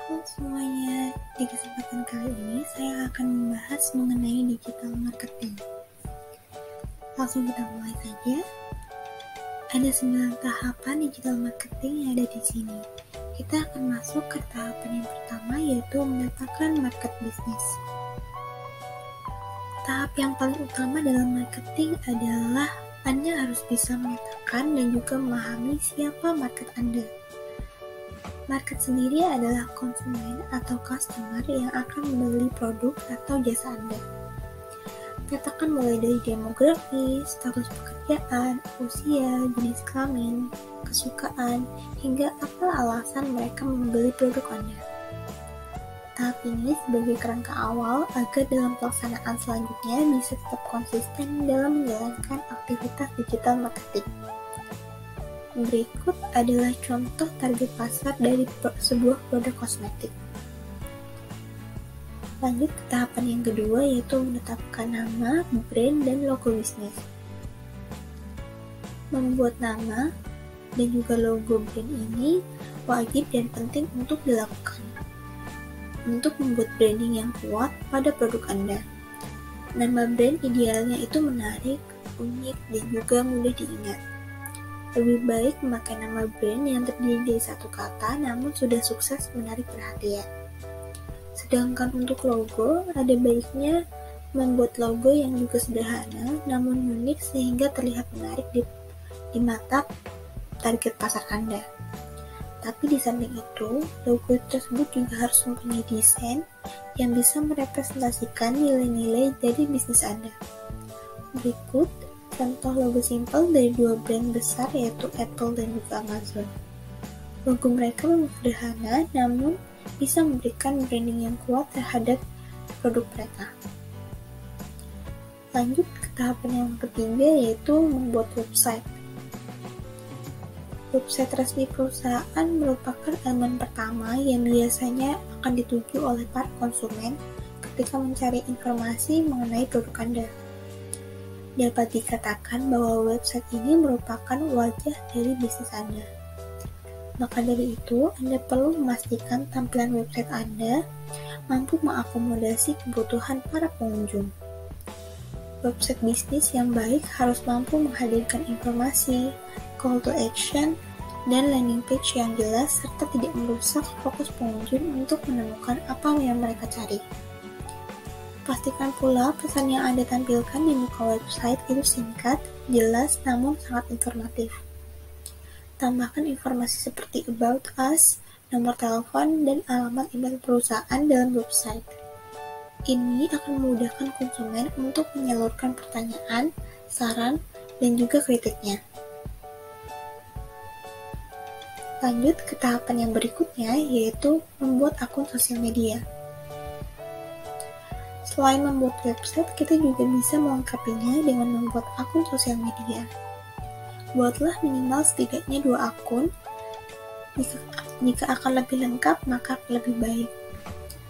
Halo semuanya, di kesempatan kali ini saya akan membahas mengenai digital marketing. Langsung kita mulai saja. Ada 9 tahapan digital marketing yang ada di sini. Kita akan masuk ke tahapan yang pertama, yaitu menetapkan market bisnis. Tahap yang paling utama dalam marketing adalah Anda harus bisa memetakan dan juga memahami siapa market Anda. Market sendiri adalah konsumen atau customer yang akan membeli produk atau jasa Anda. Petakan mulai dari demografi, status pekerjaan, usia, jenis kelamin, kesukaan, hingga apa alasan mereka membeli produk Anda. Tahap ini sebagai kerangka awal agar dalam pelaksanaan selanjutnya bisa tetap konsisten dalam menjalankan aktivitas digital marketing. Berikut adalah contoh target pasar dari sebuah produk kosmetik. Lanjut ke tahapan yang kedua, yaitu menetapkan nama, brand, dan logo bisnis. Membuat nama dan juga logo brand ini wajib dan penting untuk dilakukan. Untuk membuat branding yang kuat pada produk Anda. Nama brand idealnya itu menarik, unik, dan juga mudah diingat. Lebih baik memakai nama brand yang terdiri dari satu kata namun sudah sukses menarik perhatian. Sedangkan untuk logo, ada baiknya membuat logo yang juga sederhana namun unik sehingga terlihat menarik di mata target pasar Anda. Tapi di samping itu, logo tersebut juga harus mempunyai desain yang bisa merepresentasikan nilai-nilai dari bisnis Anda. Berikut contoh logo simpel dari dua brand besar yaitu Apple dan juga Amazon. Logo mereka memang sederhana namun bisa memberikan branding yang kuat terhadap produk mereka. Lanjut ke tahapan yang ketiga, yaitu membuat website. Website resmi perusahaan merupakan elemen pertama yang biasanya akan dituju oleh para konsumen ketika mencari informasi mengenai produk Anda. Dapat dikatakan bahwa website ini merupakan wajah dari bisnis Anda. Maka dari itu, Anda perlu memastikan tampilan website Anda mampu mengakomodasi kebutuhan para pengunjung. Website bisnis yang baik harus mampu menghadirkan informasi, call to action, dan landing page yang jelas serta tidak merusak fokus pengunjung untuk menemukan apa yang mereka cari. Pastikan pula pesan yang Anda tampilkan di muka website itu singkat, jelas, namun sangat informatif. Tambahkan informasi seperti about us, nomor telepon, dan alamat email perusahaan dalam website. Ini akan memudahkan konsumen untuk menyalurkan pertanyaan, saran, dan juga kritiknya. Lanjut ke tahapan yang berikutnya, yaitu membuat akun sosial media. Selain membuat website, kita juga bisa melengkapinya dengan membuat akun sosial media. Buatlah minimal setidaknya 2 akun. Jika akan lebih lengkap, maka lebih baik.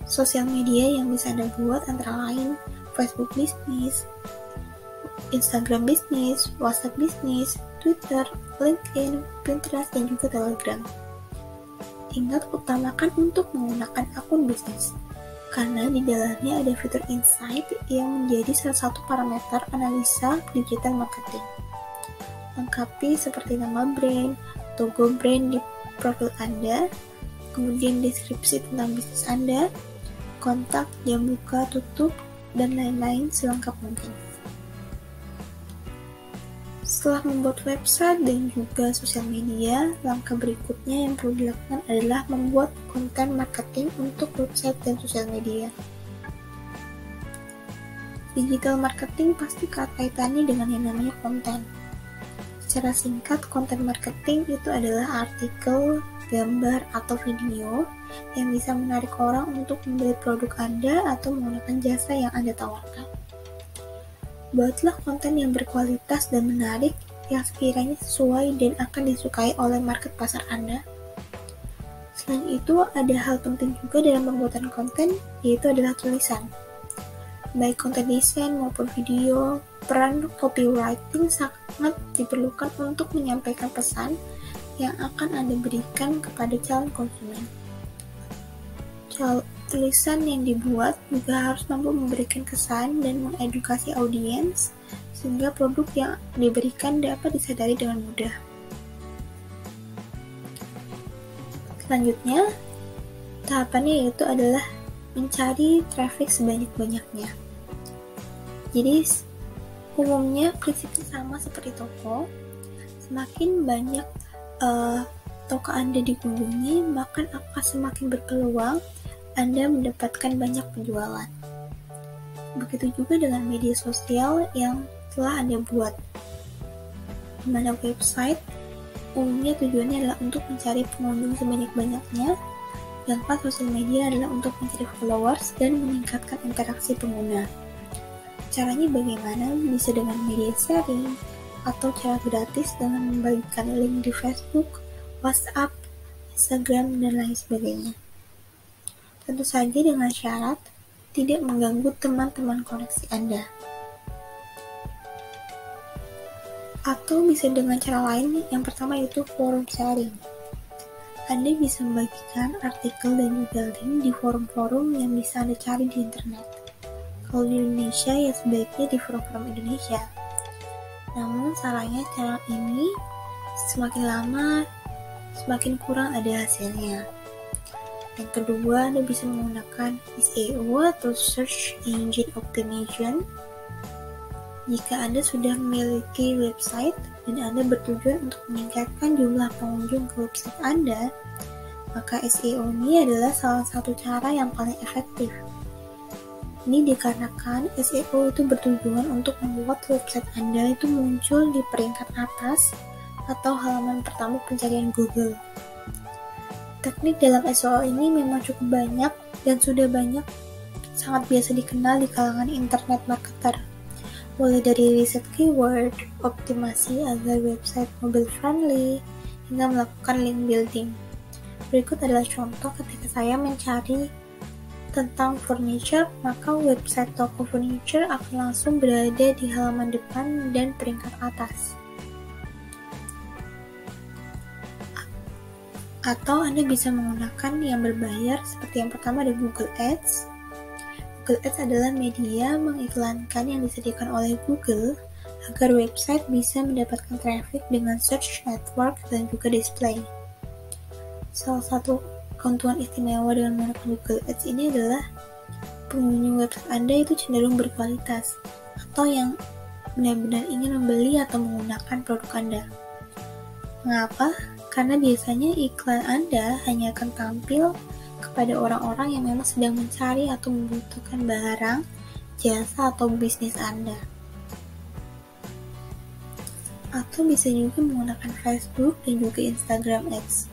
Sosial media yang bisa Anda buat antara lain Facebook Business, Instagram Business, WhatsApp Business, Twitter, LinkedIn, Pinterest, dan juga Telegram. Ingat, utamakan untuk menggunakan akun bisnis. Karena di dalamnya ada fitur insight yang menjadi salah satu parameter analisa digital marketing. Lengkapi seperti nama brand, logo brand di profil Anda, kemudian deskripsi tentang bisnis Anda, kontak, jam buka, tutup, dan lain-lain selengkap mungkin. Setelah membuat website dan juga sosial media, langkah berikutnya yang perlu dilakukan adalah membuat konten marketing untuk website dan sosial media. Digital marketing pasti kaitannya dengan yang namanya konten. Secara singkat, konten marketing itu adalah artikel, gambar, atau video yang bisa menarik orang untuk membeli produk Anda atau menggunakan jasa yang Anda tawarkan. Buatlah konten yang berkualitas dan menarik yang sekiranya sesuai dan akan disukai oleh market pasar Anda. Selain itu, ada hal penting juga dalam pembuatan konten, yaitu adalah tulisan. Baik konten desain maupun video, peran copywriting sangat diperlukan untuk menyampaikan pesan yang akan Anda berikan kepada calon konsumen. tulisan yang dibuat juga harus mampu memberikan kesan dan mengedukasi audiens, sehingga produk yang diberikan dapat disadari dengan mudah. Selanjutnya, tahapannya yaitu adalah mencari traffic sebanyak-banyaknya. Jadi, umumnya prinsipnya sama seperti toko. Semakin banyak toko Anda dikunjungi, maka akan semakin berpeluang Anda mendapatkan banyak penjualan. Begitu juga dengan media sosial yang telah Anda buat, di mana website umumnya tujuannya adalah untuk mencari pengunjung sebanyak-banyaknya, sedangkan sosial media adalah untuk mencari followers dan meningkatkan interaksi pengguna. Caranya bagaimana? Bisa dengan media sharing, atau cara gratis dengan membagikan link di Facebook, WhatsApp, Instagram, dan lain sebagainya. Tentu saja dengan syarat tidak mengganggu teman-teman koneksi Anda. Atau bisa dengan cara lain, yang pertama yaitu forum sharing. Anda bisa membagikan artikel dan juga link di forum-forum yang bisa Anda cari di internet. Kalau di Indonesia, ya sebaiknya di forum-forum Indonesia. Namun sayangnya cara ini semakin lama semakin kurang ada hasilnya. Yang kedua, Anda bisa menggunakan SEO atau Search Engine Optimization. Jika Anda sudah memiliki website dan Anda bertujuan untuk meningkatkan jumlah pengunjung ke website Anda, maka SEO ini adalah salah satu cara yang paling efektif. Ini dikarenakan SEO itu bertujuan untuk membuat website Anda itu muncul di peringkat atas atau halaman pertama pencarian Google. Teknik dalam SEO ini memang cukup banyak dan sudah sangat biasa dikenal di kalangan internet marketer. Mulai dari riset keyword, optimasi agar website mobile friendly, hingga melakukan link building. Berikut adalah contoh ketika saya mencari tentang furniture, maka website toko furniture akan langsung berada di halaman depan dan peringkat atas. Atau Anda bisa menggunakan yang berbayar, seperti yang pertama ada Google Ads. Google Ads adalah media mengiklankan yang disediakan oleh Google agar website bisa mendapatkan traffic dengan search network dan juga display. Salah satu keuntungan istimewa dengan menggunakan Google Ads ini adalah pengunjung website Anda itu cenderung berkualitas atau yang benar-benar ingin membeli atau menggunakan produk Anda. Mengapa? Karena biasanya iklan Anda hanya akan tampil kepada orang-orang yang memang sedang mencari atau membutuhkan barang, jasa, atau bisnis Anda. Atau bisa juga menggunakan Facebook dan juga Instagram Ads.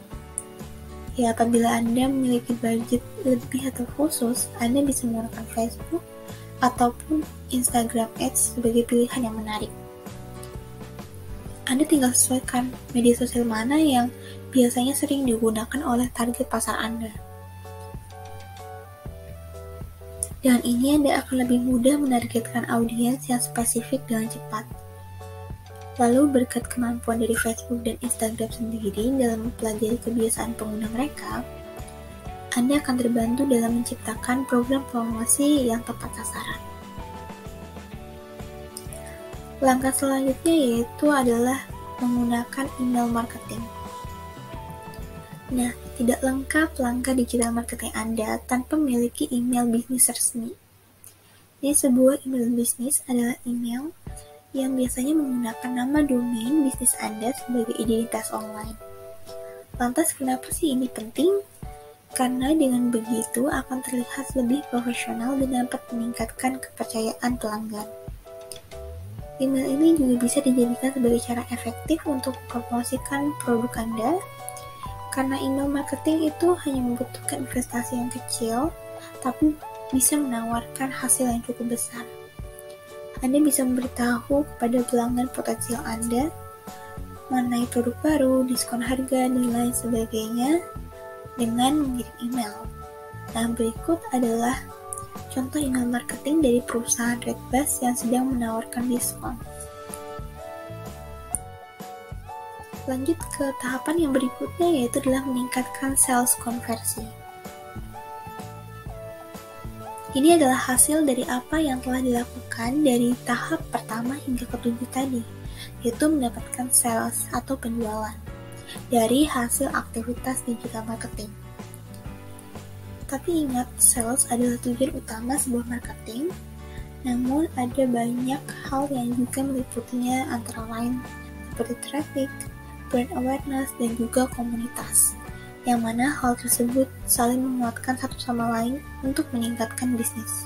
Ya, apabila Anda memiliki budget lebih atau khusus, Anda bisa menggunakan Facebook ataupun Instagram Ads sebagai pilihan yang menarik. Anda tinggal sesuaikan media sosial mana yang biasanya sering digunakan oleh target pasar Anda. Dengan ini Anda akan lebih mudah menargetkan audiens yang spesifik dengan cepat. Lalu berkat kemampuan dari Facebook dan Instagram sendiri dalam mempelajari kebiasaan pengguna mereka, Anda akan terbantu dalam menciptakan program promosi yang tepat sasaran. Langkah selanjutnya yaitu adalah menggunakan email marketing. Nah, tidak lengkap langkah digital marketing Anda tanpa memiliki email bisnis resmi. Jadi sebuah email bisnis adalah email yang biasanya menggunakan nama domain bisnis Anda sebagai identitas online. Lantas kenapa sih ini penting? Karena dengan begitu akan terlihat lebih profesional dan dapat meningkatkan kepercayaan pelanggan. Email ini juga bisa dijadikan sebagai cara efektif untuk mempromosikan produk Anda, karena email marketing itu hanya membutuhkan investasi yang kecil, tapi bisa menawarkan hasil yang cukup besar. Anda bisa memberitahu kepada pelanggan potensial Anda mengenai produk baru, diskon harga, dan lain sebagainya dengan mengirim email. Nah, berikut adalah contoh email marketing dari perusahaan Redbus yang sedang menawarkan diskon. Lanjut ke tahapan yang berikutnya, yaitu adalah meningkatkan sales konversi. Ini adalah hasil dari apa yang telah dilakukan dari tahap pertama hingga ketujuh tadi, yaitu mendapatkan sales atau penjualan dari hasil aktivitas digital marketing. Tapi ingat, sales adalah tujuan utama sebuah marketing, namun ada banyak hal yang juga meliputinya, antara lain seperti traffic, brand awareness, dan juga komunitas, yang mana hal tersebut saling menguatkan satu sama lain untuk meningkatkan bisnis.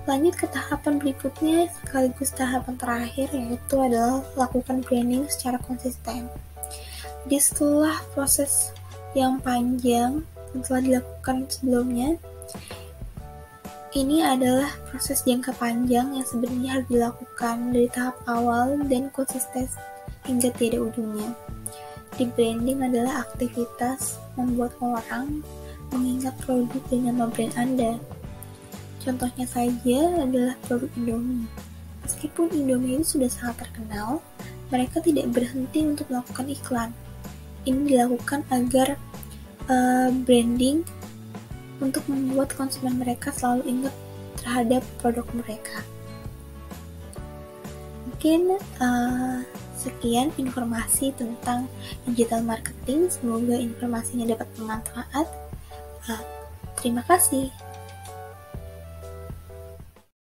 Lanjut ke tahapan berikutnya, sekaligus tahapan terakhir, yaitu adalah lakukan branding secara konsisten. Jadi setelah proses yang panjang yang telah dilakukan sebelumnya, ini adalah proses jangka panjang yang sebenarnya harus dilakukan dari tahap awal dan konsisten hingga tiada ujungnya. Di branding adalah aktivitas membuat orang mengingat produk dan nama brand Anda. Contohnya saja adalah produk Indomie. Meskipun Indomie itu sudah sangat terkenal, mereka tidak berhenti untuk melakukan iklan. Ini dilakukan agar branding untuk membuat konsumen mereka selalu ingat terhadap produk mereka. Mungkin sekian informasi tentang digital marketing. Semoga informasinya dapat bermanfaat. Terima kasih.